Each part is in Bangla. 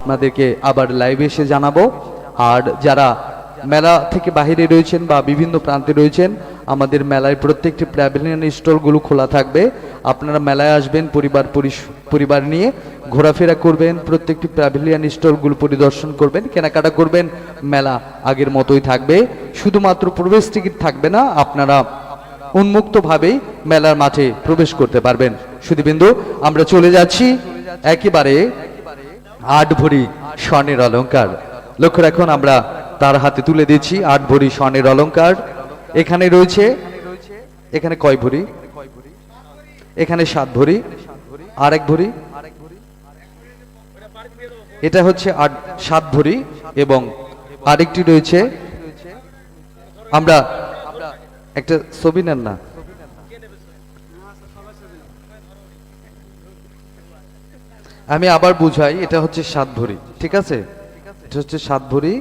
আপনাদেরকে আবার লাইভে এসে জানাবো। আর যারা মেলা থেকে বাইরে রয়েছেন বা বিভিন্ন প্রান্তে রয়েছেন, আমাদের মেলায় প্রত্যেকটি প্যাভিলিয়ন স্টলগুলো খোলা থাকবে। আপনারা মেলায় আসবেন, পরিবার নিয়ে ঘোরাফেরা করবেন, প্রত্যেকটি প্যাভিলিয়ন স্টলগুলো পরিদর্শন করবেন, কেনাকাটা করবেন। মেলা আগের মতোই থাকবে, শুধুমাত্র প্রবেশ টিকিট থাকবে না, আপনারা উন্মুক্তভাবেই মেলার মাঠে প্রবেশ করতে পারবেন। সুধীবৃন্দ, আমরা চলে যাচ্ছি একেবারে 8 ভরি স্বর্ণের অলংকার। লক্ষ্য রাখুন, আমরা তার হাতে তুলে দিচ্ছি 8 ভরি স্বর্ণের অলংকার। এখানে রয়েছে, এখানে কয় ভরি? এখানে 7 ভরি, আর 1 ভরি, এটা হচ্ছে 7 ভরি, এবং আরেকটি রয়েছে। আমরা একটা ছবি নেন না, আমি আবার বুঝাই, এটা হচ্ছে 7 ভরি, ঠিক আছে? এটা হচ্ছে 7 ভরি,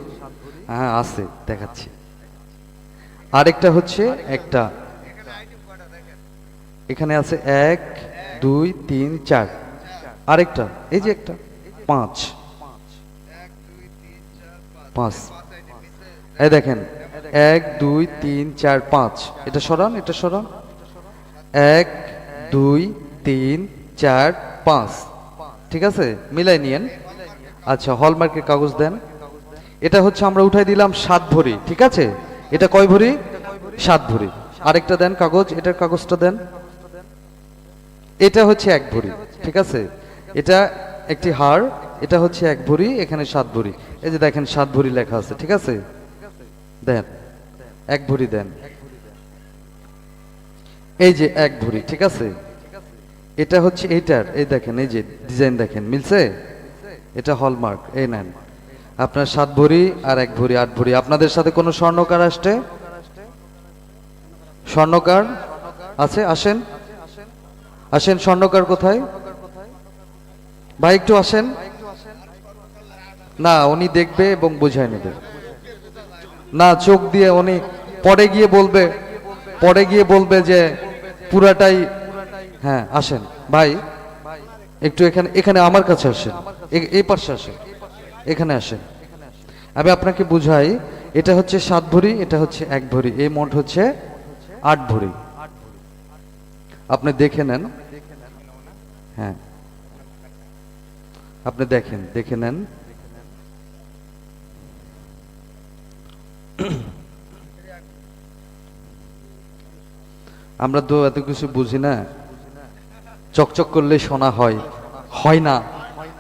হ্যাঁ আছে, দেখাচ্ছি। আরেকটা হচ্ছে একটা, এখানে আছে 1 2 3 4, আরেকটা এই যে একটা 5 5, এই দেখেন 1 2 3 4 5, এটা সরান, এটা সরান, 1 2 3 4 5, ঠিক আছে? মিলাই নিয়েন। আচ্ছা, হলমার্কের কাগজ দেন। এটা হচ্ছে আমরা উঠাই দিলাম 7 ভরি, ঠিক আছে? এটা কয় ভরি? 7 ভরি। আরেকটা দেন কাগজ, এটার কাগজটা দেন। এটা হচ্ছে 1 ভরি, ঠিক আছে? এটা একটি হার, এটা হচ্ছে 1 ভরি, এখানে 7 ভরি। এই যে দেখেন 7 ভরি লেখা আছে, ঠিক আছে? দেন 1 ভরি দেন, এই যে 1 ভরি, ঠিক আছে? এটা হচ্ছে এইটার, এই দেখেন, এই যে ডিজাইন দেখেন, মিলছে? এটা হলমার্ক, এই নেন আপনার 7 ভরি আর 1 ভরি, 8 ভরি। আপনাদের সাথে কোনো স্বর্ণকার আসছে? স্বর্ণকার আছে? আসেন, আসেন। স্বর্ণকার কোথায় ভাই? একটু আসেন না, উনি দেখবে এবং বুঝাই নেবে না, চোখ দিয়ে উনি পরে গিয়ে বলবে, পরে গিয়ে বলবে যে পুরাটাই। হ্যাঁ আসেন ভাই, একটু এখানে, এখানে আমার কাছে আসেন, এই পাশে আসেন, এখানে আসেন। আমি আপনাকে বুঝাই, এটা হচ্ছে 7 ভরি, এটা হচ্ছে 1 ভরি, এই মোট হচ্ছে 8 ভরি। আপনি দেখে নেন, হ্যাঁ আপনি দেখেন, দেখে নেন। আমরা তো এত কিছু বুঝি না, চকচক করলে সোনা হয়, হয় না,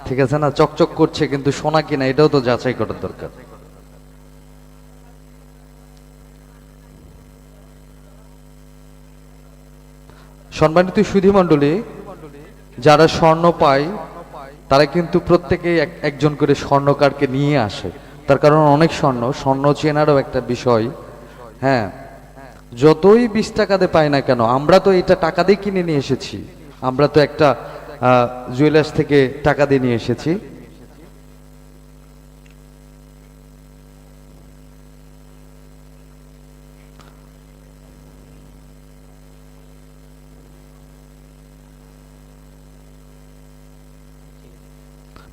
ঠিক আছে না? চকচক করছে কিন্তু সোনা কিনা এটাও তো যাচাই করার দরকার। সম্মানিত সুধী মণ্ডলী, যারা স্বর্ণ পায় তারা কিন্তু প্রত্যেকেই একজন করে স্বর্ণকারকে নিয়ে আসে। তার কারণ অনেক স্বর্ণ, স্বর্ণ চেনারও একটা বিষয়। হ্যাঁ, যতই 20 টাকাতে পাই না কেন, আমরা তো এটা টাকা দিয়ে কিনে নিয়ে এসেছি, আমরা তো একটা জুয়েলার্স থেকে টাকা দিয়ে নিয়ে এসেছি।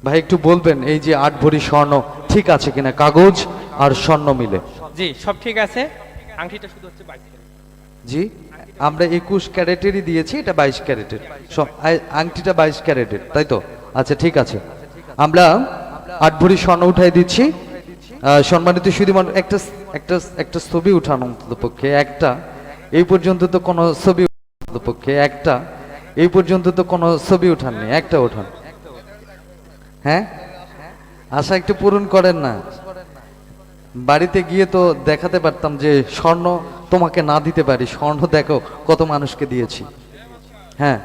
ভাই একটু বলবেন এই যে 8 ভরি স্বর্ণ ঠিক আছে কিনা, কাগজ আর স্বর্ণ মিলে? জি, সব ঠিক আছে। আংটিটা শুধু হচ্ছে 22 ক্যারেট। জি, আমরা 21 ক্যারেটেরই দিয়েছি, এটা 22 ক্যারেটের। আংটিটা 22 ক্যারেটের, তাই তো? আচ্ছা ঠিক আছে, আমরা 8 ভরি স্বর্ণ উঠাই দিচ্ছি। সম্মানিত সুধীমণ্ডলী, একটা একটা একটা ছবি উঠানো অন্তত পক্ষে একটা, এই পর্যন্ত তো কোনো ছবি, অন্তত পক্ষে একটা, এই পর্যন্ত তো কোনো ছবি উঠাননি, একটা উঠান। হ্যাঁ, আশা একটু পূরণ করেন না। বাড়িতে গিয়ে তো দেখাতে পারতাম যে স্বর্ণ তোমাকে না দিতে পারি, স্বর্ণ দেখো কত মানুষকে দিয়েছি। হ্যাঁ,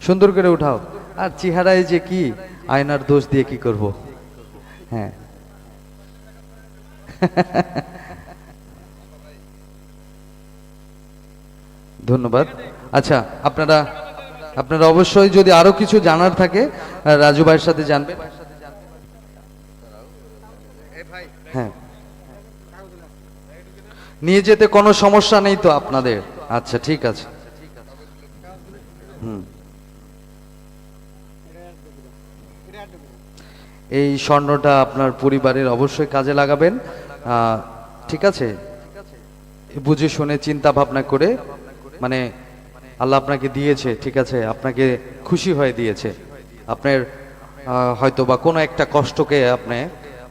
সুন্দর করে উঠাও। আর চেহারায় যে কি, আয়নার দোষ দিয়ে কি করব? হ্যাঁ ধন্যবাদ। আচ্ছা, আপনারা আপনারা অবশ্যই যদি আরো কিছু জানার থাকে রাজু ভাইয়ের সাথে জানবেন। হ্যাঁ, নিয়ে যেতে কোনো সমস্যা নেই তো আপনাদের? আচ্ছা ঠিক আছে। হুম, এই স্বর্ণটা আপনার পরিবারের অবশ্যই কাজে লাগাবেন। ঠিক আছে, বুঝে শুনে চিন্তা ভাবনা করে, মানে আল্লাহ আপনাকে দিয়েছে, ঠিক আছে, আপনাকে খুশি হয়ে দিয়েছে। আপনার হয়তো বা কোনো একটা কষ্টকে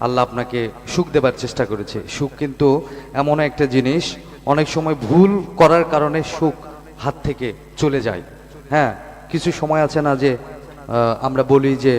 আল্লাহ আপনাকে সুখ দেবার চেষ্টা করেছে। সুখ কিন্তু এমন একটা জিনিস, অনেক সময় ভুল করার কারণে সুখ হাত থেকে চলে যায়। হ্যাঁ, কিছু সময় আছে না যে আমরা বলি যে